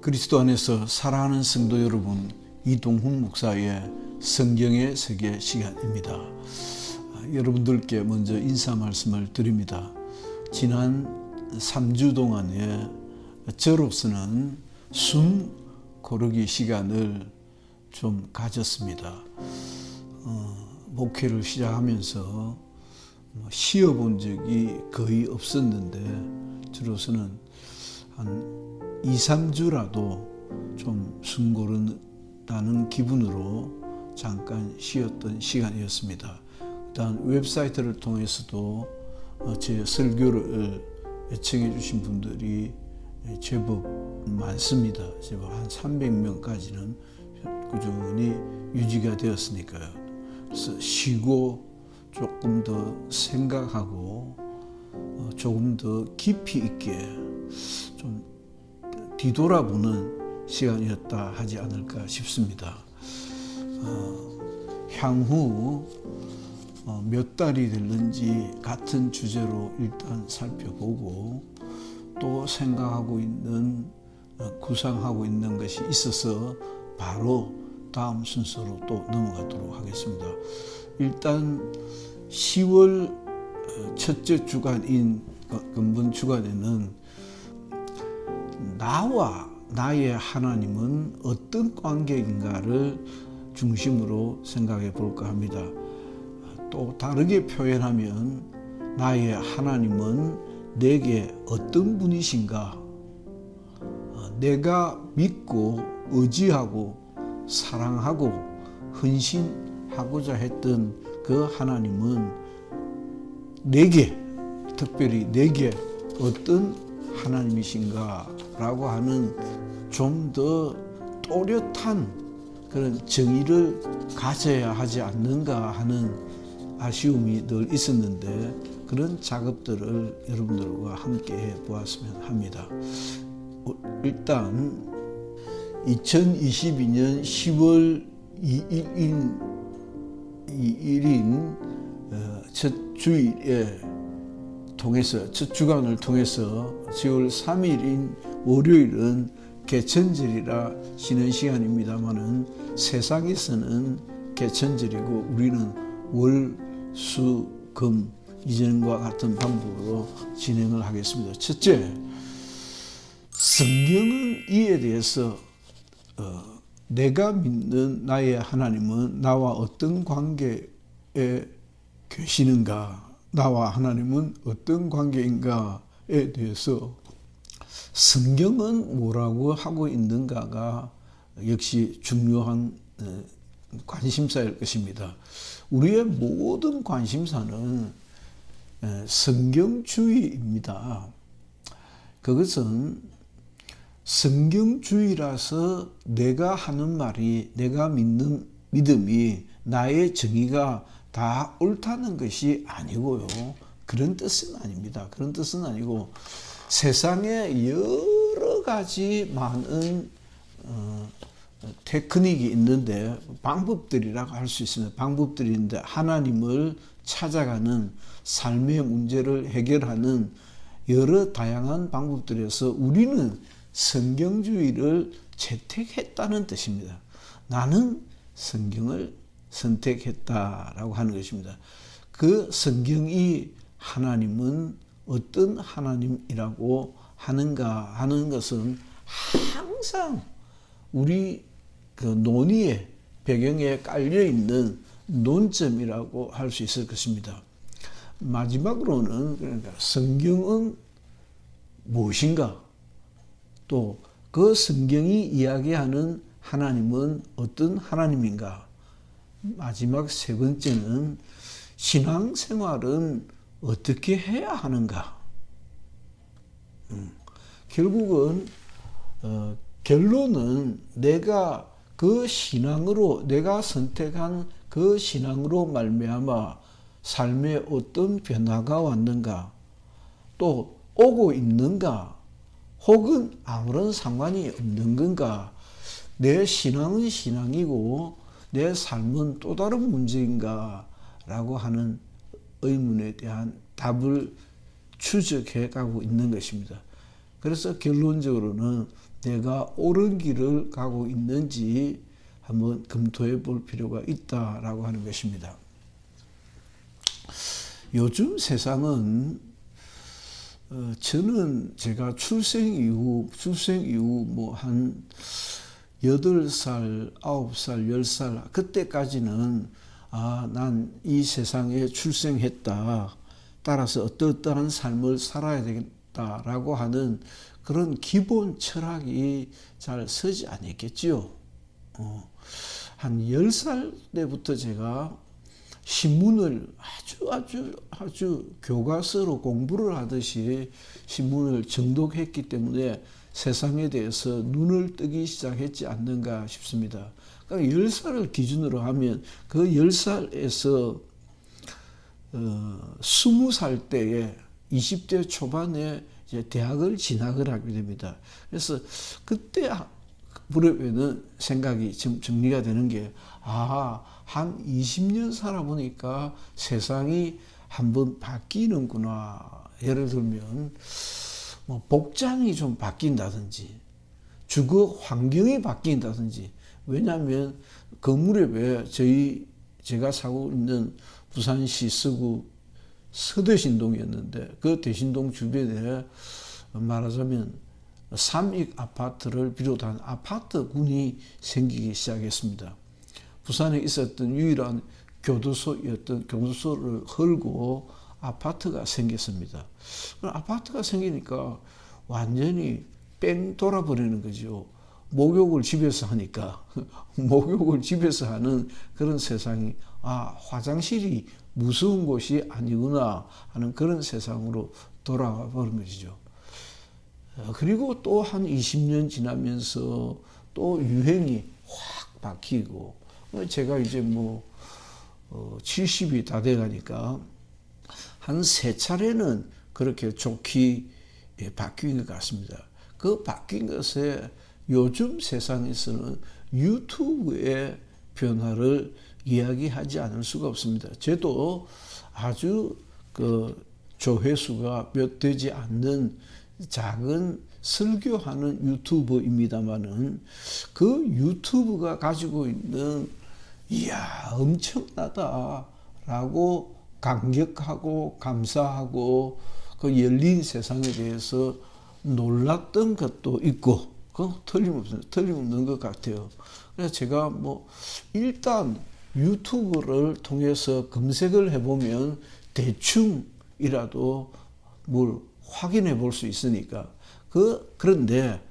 그리스도 안에서 사랑하는 성도 여러분, 이동훈 목사의 성경의 세계 시간입니다. 여러분들께 먼저 인사 말씀을 드립니다. 지난 3주 동안에 저로서는 숨 고르기 시간을 좀 가졌습니다. 목회를 시작하면서 쉬어본 적이 거의 없었는데 저로서는 한 2, 3주라도 좀 숨 고른다는 기분으로 잠깐 쉬었던 시간이었습니다. 일단 웹사이트를 통해서도 제 설교를 애청해 주신 분들이 제법 많습니다. 제법 한 300명까지는 꾸준히 유지가 되었으니까요. 그래서 쉬고 조금 더 생각하고 조금 더 깊이 있게 좀 뒤돌아보는 시간이었다 하지 않을까 싶습니다. 향후 몇 달이 됐는지 같은 주제로 일단 살펴보고 또 생각하고 있는 구상하고 있는 것이 있어서 바로 다음 순서로 또 넘어가도록 하겠습니다. 일단 10월 첫째 주간인 근본 주간에는 나와 나의 하나님은 어떤 관계인가를 중심으로 생각해 볼까 합니다. 또 다르게 표현하면 나의 하나님은 내게 어떤 분이신가? 내가 믿고 의지하고 사랑하고 헌신하고자 했던 그 하나님은 내게, 특별히 내게 어떤 하나님이신가? 라고 하는 좀 더 또렷한 그런 정의를 가져야 하지 않는가 하는 아쉬움이 늘 있었는데 그런 작업들을 여러분들과 함께 해 보았으면 합니다. 일단 2022년 10월 2일인 첫 주일에 통해서 첫 주간을 통해서 10월 3일인 월요일은 개천절이라 쉬는 시간입니다만은 세상에서는 개천절이고 우리는 월, 수, 금 이전과 같은 방법으로 진행을 하겠습니다. 첫째, 성경은 이에 대해서 내가 믿는 나의 하나님은 나와 어떤 관계에 계시는가, 나와 하나님은 어떤 관계인가에 대해서 성경은 뭐라고 하고 있는가가 역시 중요한 관심사일 것입니다. 우리의 모든 관심사는 성경주의입니다. 그것은 성경주의라서 내가 하는 말이, 내가 믿는 믿음이, 나의 정의가 다 옳다는 것이 아니고요. 그런 뜻은 아닙니다. 그런 뜻은 아니고 세상에 여러 가지 많은 테크닉이 있는데 방법들이라고 할 수 있습니다. 방법들이 있는데 하나님을 찾아가는 삶의 문제를 해결하는 여러 다양한 방법들에서 우리는 성경주의를 채택했다는 뜻입니다. 나는 성경을 선택했다라고 하는 것입니다. 그 성경이 하나님은 어떤 하나님이라고 하는가 하는 것은 항상 우리 그 논의의 배경에 깔려 있는 논점이라고 할 수 있을 것입니다. 마지막으로는 그러니까 성경은 무엇인가? 또 그 성경이 이야기하는 하나님은 어떤 하나님인가? 마지막 세 번째는 신앙생활은 어떻게 해야 하는가? 결국은 결론은 내가 그 신앙으로, 내가 선택한 그 신앙으로 말미암아 삶에 어떤 변화가 왔는가, 또 오고 있는가, 혹은 아무런 상관이 없는 건가, 내 신앙은 신앙이고 내 삶은 또 다른 문제인가 라고 하는 의문에 대한 답을 추적해 가고 있는 것입니다. 그래서 결론적으로는 내가 옳은 길을 가고 있는지 한번 검토해 볼 필요가 있다라고 하는 것입니다. 요즘 세상은 저는 제가 출생 이후 뭐 한 8살, 9살, 10살 그때까지는 난 이 세상에 출생했다. 따라서 어떠한 삶을 살아야 되겠다라고 하는 그런 기본 철학이 잘 서지 않았겠지요. 한 10살 때부터 제가 신문을 아주 교과서로 공부를 하듯이 신문을 정독했기 때문에 세상에 대해서 눈을 뜨기 시작했지 않는가 싶습니다. 그러니까 10살을 기준으로 하면 그 10살에서 20살 때에 20대 초반에 이제 대학을 진학을 하게 됩니다. 그래서 그때 무렵에는 생각이 좀 정리가 되는 게 한 20년 살아보니까 세상이 한번 바뀌는구나. 예를 들면 뭐 복장이 좀 바뀐다든지 주거 환경이 바뀐다든지. 왜냐하면 그 무렵에 제가 살고 있는 부산시 서구 서대신동이었는데 그 대신동 주변에 말하자면 삼익 아파트를 비롯한 아파트군이 생기기 시작했습니다. 부산에 있었던 유일한 교도소를 헐고 아파트가 생겼습니다. 아파트가 생기니까 완전히 뺑 돌아버리는 거죠. 목욕을 집에서 하니까 목욕을 집에서 하는 그런 세상이 화장실이 무서운 곳이 아니구나 하는 그런 세상으로 돌아와 버린 것이죠. 그리고 또 한 20년 지나면서 또 유행이 확 바뀌고 제가 이제 70이 다 돼가니까 한 3차례는 그렇게 좋게 바뀐 것 같습니다. 그 바뀐 것에 요즘 세상에서는 유튜브의 변화를 이야기하지 않을 수가 없습니다. 저도 아주 조회수가 몇 되지 않는 작은 설교하는 유튜버입니다만은 그 유튜브가 가지고 있는 엄청나다라고 감격하고 감사하고 그 열린 세상에 대해서 놀랐던 것도 있고 틀림없는 것 같아요. 그래서 제가 일단 유튜브를 통해서 검색을 해보면 대충이라도 뭘 확인해 볼 수 있으니까 그런데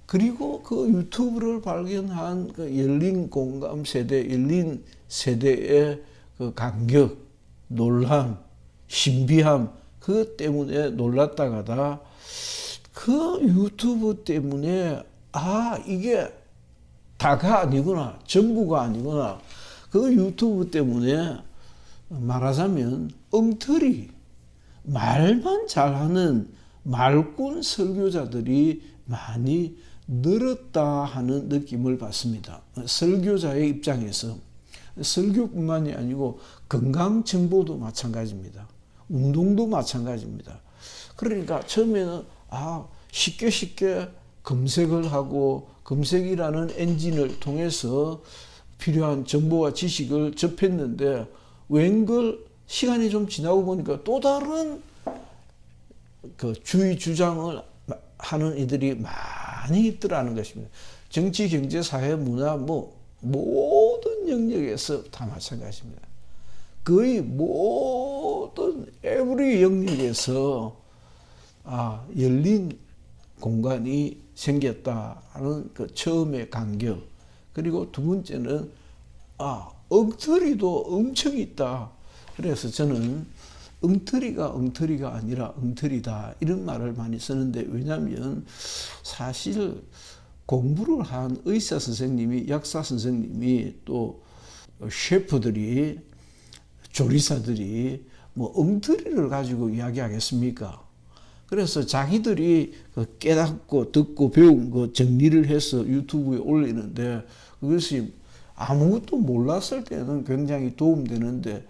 그리고 그 유튜브를 발견한 그 열린 공감 세대, 열린 세대의 그 감격, 놀람, 신비함 그것 때문에 놀랐다가다 그 유튜브 때문에 이게 다가 아니구나, 전부가 아니구나. 그 유튜브 때문에 말하자면 엉터리, 말만 잘하는 말꾼 설교자들이 많이 늘었다 하는 느낌을 받습니다. 설교자의 입장에서 설교뿐만이 아니고 건강 정보도 마찬가지입니다. 운동도 마찬가지입니다. 그러니까 처음에는 쉽게 검색을 하고 검색이라는 엔진을 통해서 필요한 정보와 지식을 접했는데 웬걸 시간이 좀 지나고 보니까 또 다른 그 주의 주장을 하는 이들이 많이 있더라는 것입니다. 정치, 경제, 사회, 문화 모든 영역에서 다 마찬가지입니다. 거의 모든 에브리 영역에서 열린 공간이 생겼다는 그 처음의 감격. 그리고 두 번째는 엉터리도 엄청 있다. 그래서 저는 엉터리가 아니라 엉터리다 이런 말을 많이 쓰는데 왜냐하면 사실 공부를 한 의사 선생님이, 약사 선생님이 또 셰프들이, 조리사들이 엉터리를 가지고 이야기하겠습니까? 그래서 자기들이 깨닫고 듣고 배운 거 정리를 해서 유튜브에 올리는데 그것이 아무것도 몰랐을 때는 굉장히 도움되는데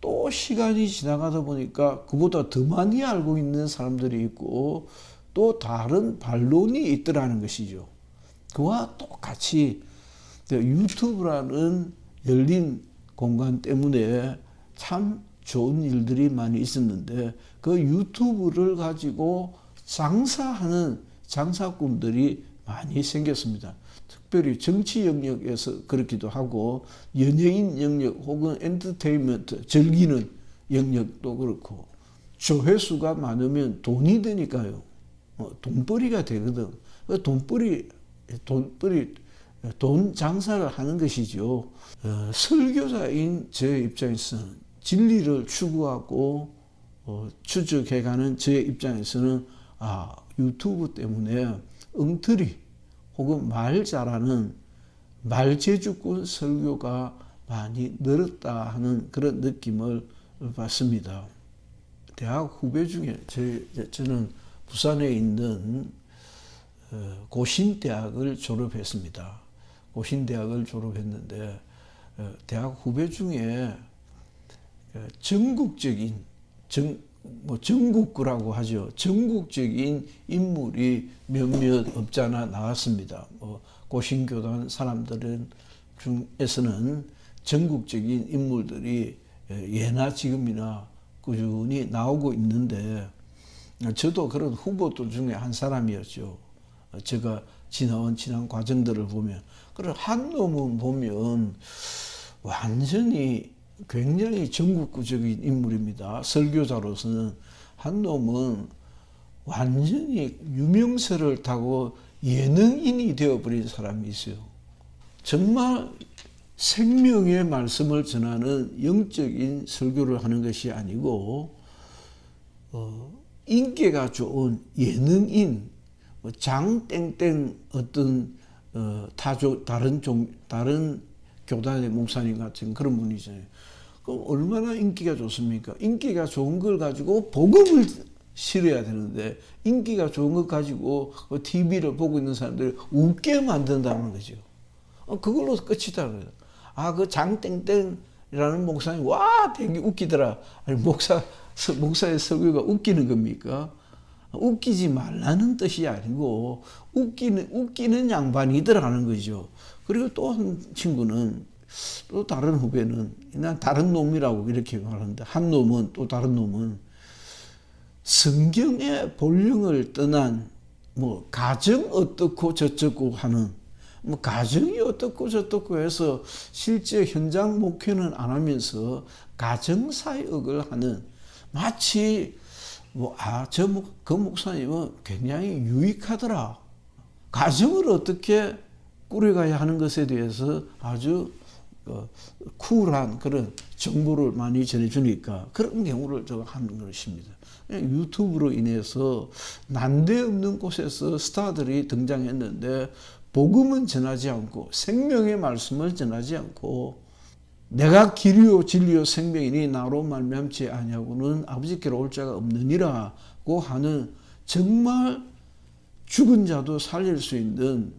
또 시간이 지나가다 보니까 그보다 더 많이 알고 있는 사람들이 있고 또 다른 반론이 있더라는 것이죠. 그와 똑같이 유튜브라는 열린 공간 때문에 참 좋은 일들이 많이 있었는데 그 유튜브를 가지고 장사하는 장사꾼들이 많이 생겼습니다. 특별히 정치 영역에서 그렇기도 하고 연예인 영역 혹은 엔터테인먼트 즐기는 영역도 그렇고 조회수가 많으면 돈이 되니까요. 돈벌이가 되거든. 돈 장사를 하는 것이죠. 설교자인 제 입장에서는 진리를 추구하고 추적해가는 제 입장에서는 유튜브 때문에 엉터리 혹은 말 잘하는 말재주꾼 설교가 많이 늘었다 하는 그런 느낌을 받습니다. 대학 후배 중에 저는 부산에 있는 고신대학을 졸업했습니다. 고신대학을 졸업했는데 대학 후배 중에 전국적인 전국구라고 하죠. 전국적인 인물이 몇몇 없잖아 나왔습니다. 고신교단 사람들은 중에서는 전국적인 인물들이 예나 지금이나 꾸준히 나오고 있는데 저도 그런 후보들 중에 한 사람이었죠. 제가 지나온 지난 과정들을 보면 그런 한 놈은 보면 완전히 굉장히 전국구적인 인물입니다. 설교자로서는 한 놈은 완전히 유명세를 타고 예능인이 되어버린 사람이 있어요. 정말 생명의 말씀을 전하는 영적인 설교를 하는 것이 아니고 인기가 좋은 예능인 장땡땡 어떤 다른 교단의 목사님 같은 그런 분이잖아요. 그럼 얼마나 인기가 좋습니까? 인기가 좋은 걸 가지고 복음을 실어야 되는데 인기가 좋은 걸 가지고 TV를 보고 있는 사람들을 웃게 만든다는 거죠. 그걸로 끝이다. 그 장땡땡이라는 목사님 되게 웃기더라. 아니 목사의 설교가 웃기는 겁니까? 웃기지 말라는 뜻이 아니고 웃기는 양반이더라는 거죠. 그리고 또 한 친구는 또 다른 후배는 난 다른 놈이라고 이렇게 말하는데 한 놈은 또 다른 놈은 성경의 본령을 떠난 가정 어떻고 저쩌고 하는 가정이 어떻고 저떻고 해서 실제 현장 목회는 안 하면서 가정 사역을 하는 마치 그 목사님은 굉장히 유익하더라. 가정을 어떻게 꾸려가야 하는 것에 대해서 아주 쿨한 그런 정보를 많이 전해주니까 그런 경우를 제가 하는 것입니다. 유튜브로 인해서 난데없는 곳에서 스타들이 등장했는데 복음은 전하지 않고 생명의 말씀을 전하지 않고 내가 길이요 진리요 생명이니 나로 말미암지 아니하고는 아버지께로 올 자가 없느니라고 하는 정말 죽은 자도 살릴 수 있는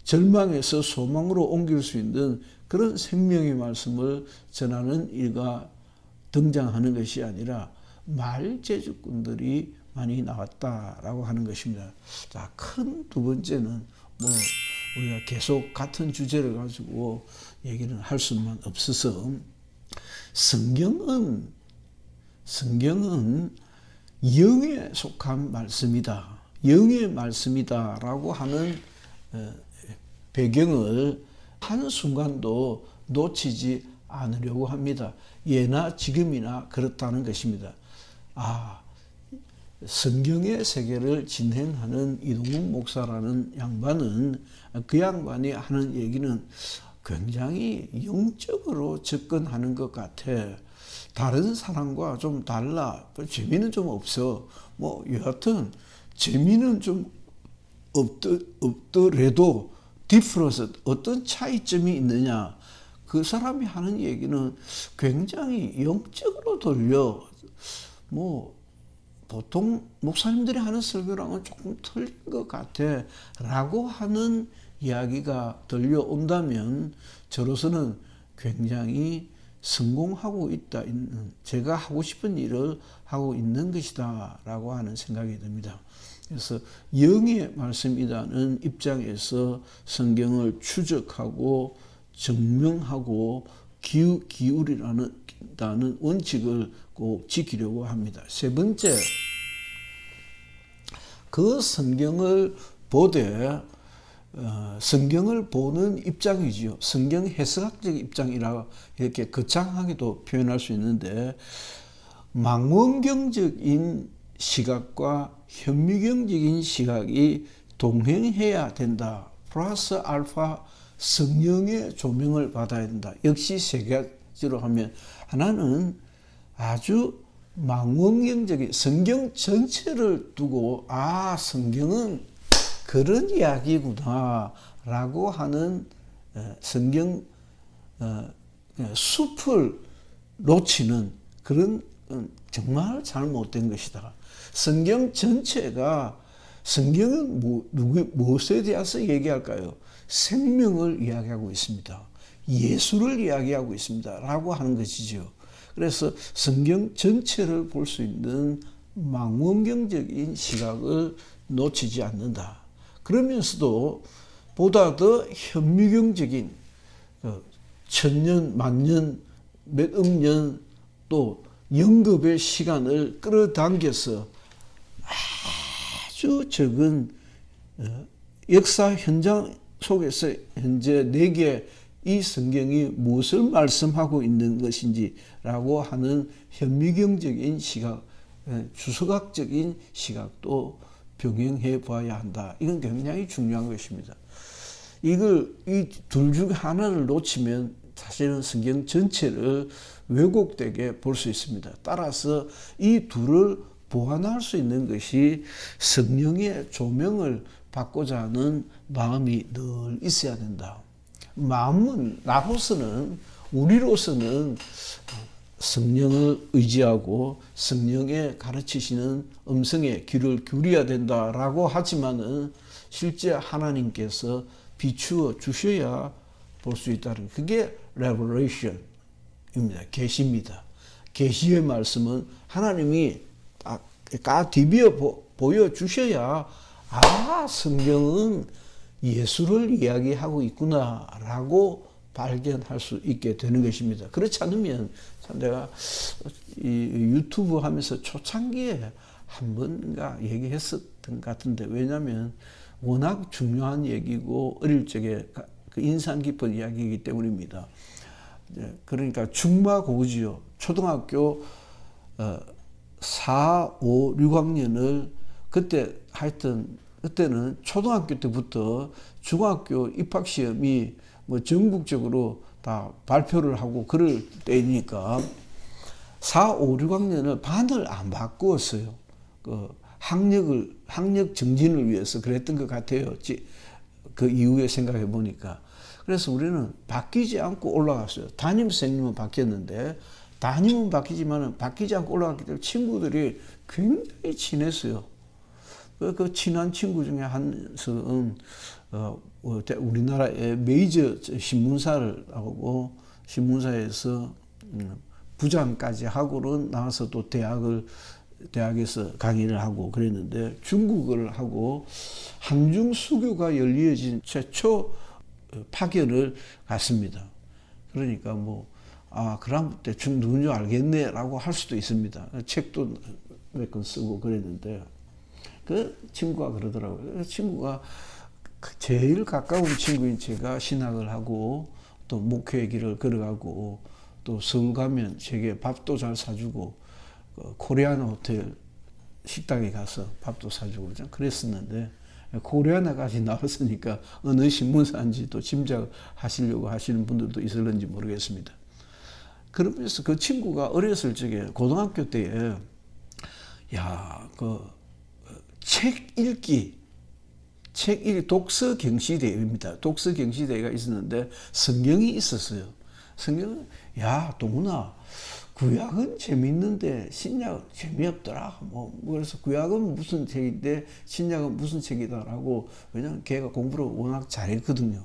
절망에서 소망으로 옮길 수 있는 그런 생명의 말씀을 전하는 일가 등장하는 것이 아니라 말재주꾼들이 많이 나왔다라고 하는 것입니다. 자, 큰 두 번째는 우리가 계속 같은 주제를 가지고 얘기를 할 수만 없어서 성경은 영에 속한 말씀이다. 영의 말씀이다라고 하는 배경을 한순간도 놓치지 않으려고 합니다. 예나 지금이나 그렇다는 것입니다. 성경의 세계를 진행하는 이동욱 목사라는 양반은 그 양반이 하는 얘기는 굉장히 영적으로 접근하는 것 같아. 다른 사람과 좀 달라. 재미는 좀 없어. 여하튼 재미는 좀 없더라도 디프런스 어떤 차이점이 있느냐. 그 사람이 하는 얘기는 굉장히 영적으로 들려. 보통 목사님들이 하는 설교랑은 조금 틀린 것 같아 라고 하는 이야기가 들려온다면 저로서는 굉장히 성공하고 제가 하고 싶은 일을 하고 있는 것이다 라고 하는 생각이 듭니다. 그래서 영의 말씀이라는 입장에서 성경을 추적하고 증명하고 기울이라는 원칙을 꼭 지키려고 합니다. 세 번째, 그 성경을 보되 성경을 보는 입장이지요. 성경 해석학적 입장이라 이렇게 거창하게도 표현할 수 있는데, 망원경적인 시각과 현미경적인 시각이 동행해야 된다. 플러스 알파 성령의 조명을 받아야 된다. 역시 세 가지로 하면, 하나는 아주 망원경적인 성경 전체를 두고 성경은 그런 이야기구나 라고 하는 성경 숲을 놓치는 그런 정말 잘못된 것이다. 성경 전체가, 성경은 무엇에 대해서 얘기할까요? 생명을 이야기하고 있습니다. 예수를 이야기하고 있습니다. 라고 하는 것이죠. 그래서 성경 전체를 볼 수 있는 망원경적인 시각을 놓치지 않는다. 그러면서도 보다 더 현미경적인 천년, 만년, 몇억 년 또 영급의 시간을 끌어당겨서 아주 적은 역사 현장 속에서 현재 내게 이 성경이 무엇을 말씀하고 있는 것인지라고 하는 현미경적인 시각, 주석학적인 시각도 병행해 봐야 한다. 이건 굉장히 중요한 것입니다. 이 둘 중 하나를 놓치면 사실은 성경 전체를 왜곡되게 볼 수 있습니다. 따라서 이 둘을 보완할 수 있는 것이 성령의 조명을 받고자 하는 마음이 늘 있어야 된다. 마음은, 우리로서는 성령을 의지하고 성령의 가르치시는 음성에 귀를 기울여야 된다라고 하지만은 실제 하나님께서 비추어 주셔야 볼 수 있다는, 그게 revelation입니다. 계시입니다. 계시의 말씀은 하나님이 디비어 보여주셔야 성경은 예수를 이야기하고 있구나라고 발견할 수 있게 되는 것입니다. 그렇지 않으면, 내가 이 유튜브 하면서 초창기에 한 번가 얘기했었던 것 같은데, 왜냐하면 워낙 중요한 얘기고 어릴 적에 그 인상 깊은 이야기이기 때문입니다. 그러니까 중마고우지요. 초등학교 4, 5, 6학년을 그때는 초등학교 때부터 중학교 입학시험이 전국적으로 다 발표를 하고 그럴 때이니까 4, 5, 6학년을 반을 안 바꾸었어요. 학력 정진을 위해서 그랬던 것 같아요. 그 이후에 생각해 보니까. 그래서 우리는 바뀌지 않고 올라갔어요. 담임선생님은 바뀌었는데, 담임은 바뀌지만 바뀌지 않고 올라갔기 때문에 친구들이 굉장히 친했어요. 그 친한 친구 중에 한 녀석은 우리나라의 메이저 신문사를 하고 신문사에서 부장까지 하고는 나와서 또 대학에서 강의를 하고 그랬는데, 중국어를 하고 한중 수교가 열려진 최초 파견을 갔습니다. 그러니까 그럼 대충 누군지 알겠네 라고 할 수도 있습니다. 책도 몇 권 쓰고 그랬는데, 그 친구가 그러더라고요. 그 친구가 제일 가까운 친구인 제가 신학을 하고 또 목회의 길을 걸어가고 또 서울 가면 제게 밥도 잘 사주고 코리아나 호텔 식당에 가서 밥도 사주고 그랬었는데, 코리아나까지 나왔으니까 어느 신문사인지 또 짐작하시려고 하시는 분들도 있을는지 모르겠습니다. 그러면서 그 친구가 어렸을 적에 고등학교 때에 책 읽기 독서 경시대회입니다. 독서 경시대회가 있었는데 성경이 있었어요. 성경은 동훈아, 구약은 재밌는데 신약은 재미없더라. 그래서 구약은 무슨 책인데 신약은 무슨 책이다라고, 왜냐면 걔가 공부를 워낙 잘했거든요.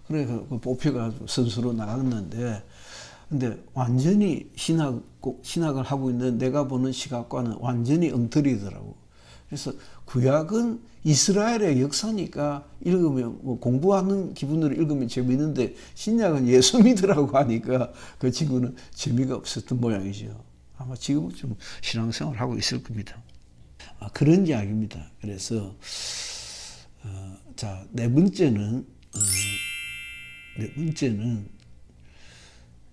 그래서 뽑혀가지고 선수로 나갔는데, 근데 완전히 신학을 하고 있는 내가 보는 시각과는 완전히 엉터리더라고. 그래서 구약은 이스라엘의 역사니까 읽으면 뭐 공부하는 기분으로 읽으면 재미있는데 신약은 예수 믿으라고 하니까 그 친구는 재미가 없었던 모양이죠. 아마 지금은 좀 신앙생활 하고 있을 겁니다. 그런 이야기입니다. 그래서 자, 네 번째는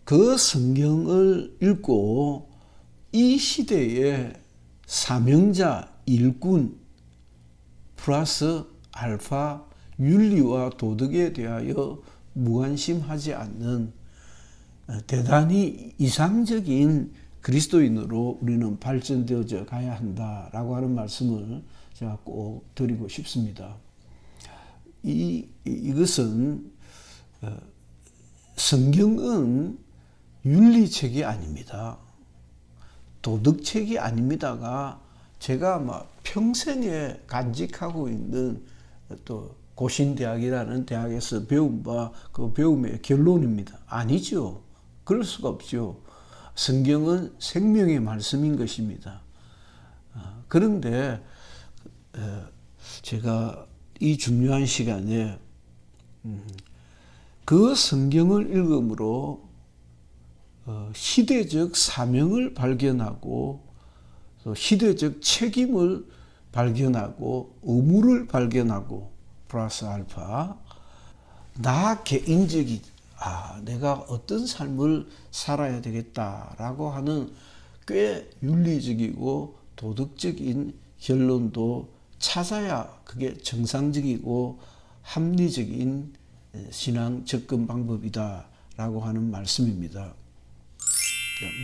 그 성경을 읽고 이 시대의 사명자, 일꾼 플러스 알파 윤리와 도덕에 대하여 무관심하지 않는 대단히 이상적인 그리스도인으로 우리는 발전되어져 가야 한다라고 하는 말씀을 제가 꼭 드리고 싶습니다. 이것은 성경은 윤리책이 아닙니다. 도덕책이 아닙니다가 제가 막 평생에 간직하고 있는 또 고신대학이라는 대학에서 배운 바 그 배움의 결론입니다. 아니죠. 그럴 수가 없죠. 성경은 생명의 말씀인 것입니다. 그런데 제가 이 중요한 시간에 그 성경을 읽음으로 시대적 사명을 발견하고 시대적 책임을 발견하고 의무를 발견하고 플러스 알파 나 개인적인 내가 어떤 삶을 살아야 되겠다라고 하는 꽤 윤리적이고 도덕적인 결론도 찾아야 그게 정상적이고 합리적인 신앙 접근 방법이다라고 하는 말씀입니다.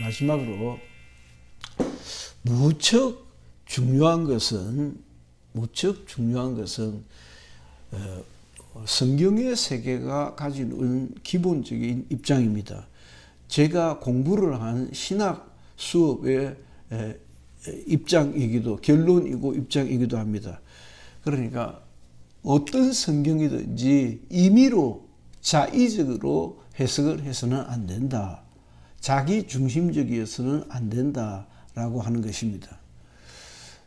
마지막으로 무척 중요한 것은 성경의 세계가 가지는 기본적인 입장입니다. 제가 공부를 한 신학 수업의 입장이기도 결론이고 입장이기도 합니다. 그러니까 어떤 성경이든지 임의로 자의적으로 해석을 해서는 안 된다. 자기 중심적이어서는 안 된다라고 하는 것입니다.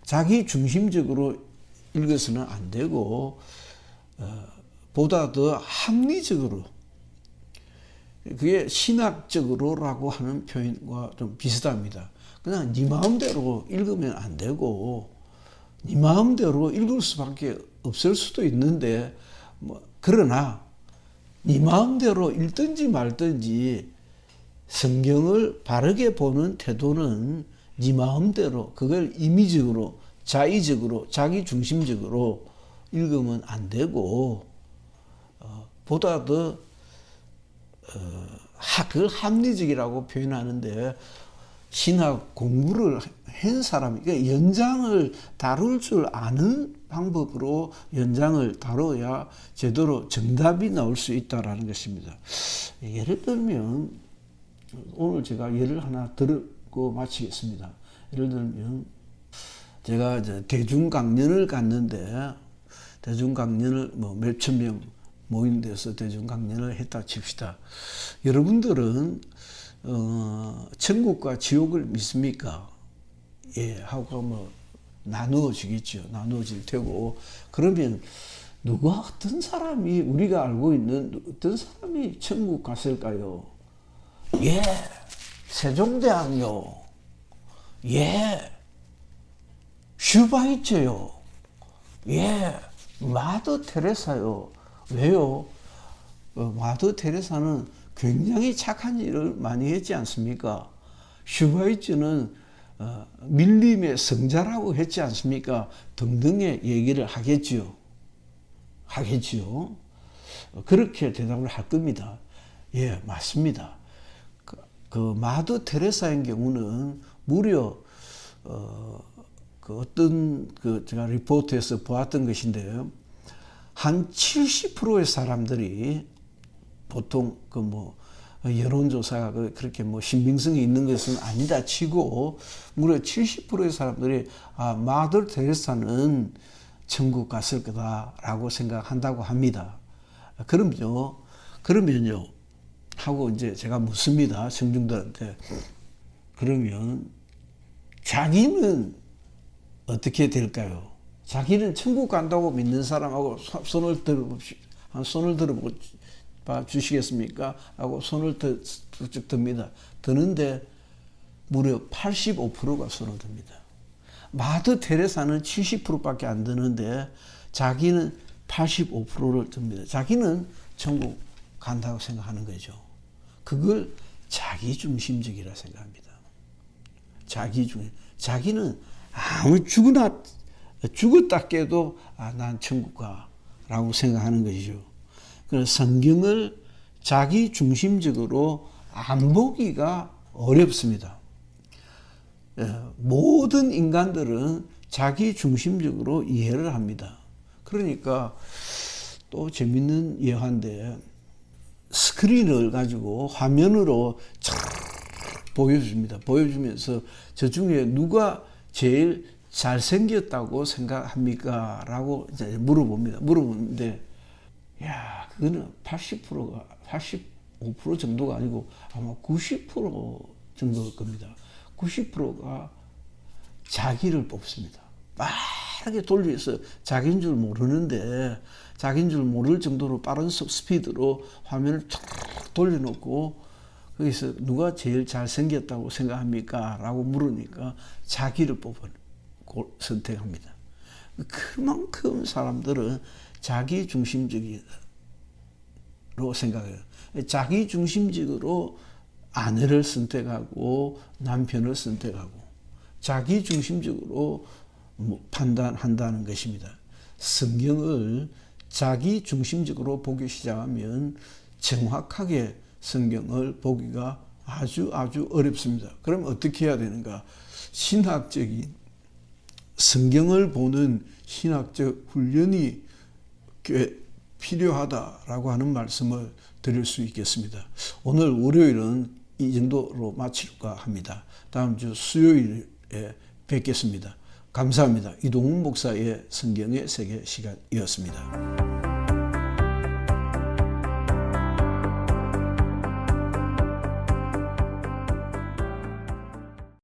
자기 중심적으로 읽어서는 안 되고 보다 더 합리적으로 그게 신학적으로라고 하는 표현과 좀 비슷합니다. 그냥 네 마음대로 읽으면 안 되고 네 마음대로 읽을 수밖에 없을 수도 있는데 그러나 네 마음대로 읽든지 말든지 성경을 바르게 보는 태도는 네 마음대로 그걸 임의적으로 자의적으로 자기 중심적으로 읽으면 안 되고 보다 더 그걸 합리적이라고 표현하는데 신학 공부를 한 사람이 연장을 다룰 줄 아는 방법으로 연장을 다뤄야 제대로 정답이 나올 수 있다라는 것입니다. 예를 들면 오늘 제가 예를 하나 들고 마치겠습니다. 예를 들면 제가 이제 대중 강연을 갔는데 대중 강연을 몇천 명 모인 데서 대중 강연을 했다 칩시다. 여러분들은 천국과 지옥을 믿습니까? 예, 하고 나누어지겠죠. 나누어질 테고 그러면 누가 어떤 사람이 우리가 알고 있는 어떤 사람이 천국 갔을까요? 예, 세종대왕요. 예, 슈바이처요. 예, 마더 테레사요. 왜요? 마더 테레사는 굉장히 착한 일을 많이 했지 않습니까? 슈바이처는 밀림의 성자라고 했지 않습니까? 등등의 얘기를 하겠지요. 그렇게 대답을 할 겁니다. 예, 맞습니다. 그 마더 테레사의 경우는 무려 어떤 제가 리포트에서 보았던 것인데요. 한 70%의 사람들이 보통 여론조사가 그렇게 신빙성이 있는 것은 아니다 치고 무려 70%의 사람들이 마더 테레사는 천국 갔을 거다라고 생각한다고 합니다. 그러면요 하고 이제 제가 묻습니다. 청중들한테. 그러면 자기는 어떻게 될까요? 자기는 천국 간다고 믿는 사람하고 손을 들어보고 주시겠습니까? 하고 손을 쭉 듭니다. 드는데 무려 85%가 손을 듭니다. 마더 테레사는 70%밖에 안 드는데 자기는 85%를 듭니다. 자기는 천국 간다고 생각하는 거죠. 그걸 자기중심적이라 생각합니다. 자기는 아무 죽었다 깨도 난 천국 가라고 생각하는 것이죠. 그래서 성경을 자기중심적으로 안 보기가 어렵습니다. 모든 인간들은 자기중심적으로 이해를 합니다. 그러니까 또 재밌는 예화인데 스크린을 가지고 화면으로 쫙 보여줍니다. 보여주면서 저 중에 누가 제일 잘생겼다고 생각합니까? 라고 이제 물어봅니다. 물어보는데, 야, 그거는 85% 정도가 아니고 아마 90% 정도일 겁니다. 90%가 자기를 뽑습니다. 빠르게 돌려서 자기인 줄 모르는데, 자기인 줄 모를 정도로 빠른 스피드로 화면을 쫙 돌려놓고, 거기서 누가 제일 잘생겼다고 생각합니까? 라고 물으니까 자기를 선택합니다. 그만큼 사람들은 자기중심적으로 생각해요. 자기중심적으로 아내를 선택하고 남편을 선택하고 자기중심적으로 판단한다는 것입니다. 성경을 자기중심적으로 보기 시작하면 정확하게 성경을 보기가 아주 어렵습니다. 그럼 어떻게 해야 되는가? 신학적인 성경을 보는 신학적 훈련이 꽤 필요하다라고 하는 말씀을 드릴 수 있겠습니다. 오늘 월요일은 이 정도로 마칠까 합니다. 다음 주 수요일에 뵙겠습니다. 감사합니다. 이동훈 목사의 성경의 세계 시간이었습니다.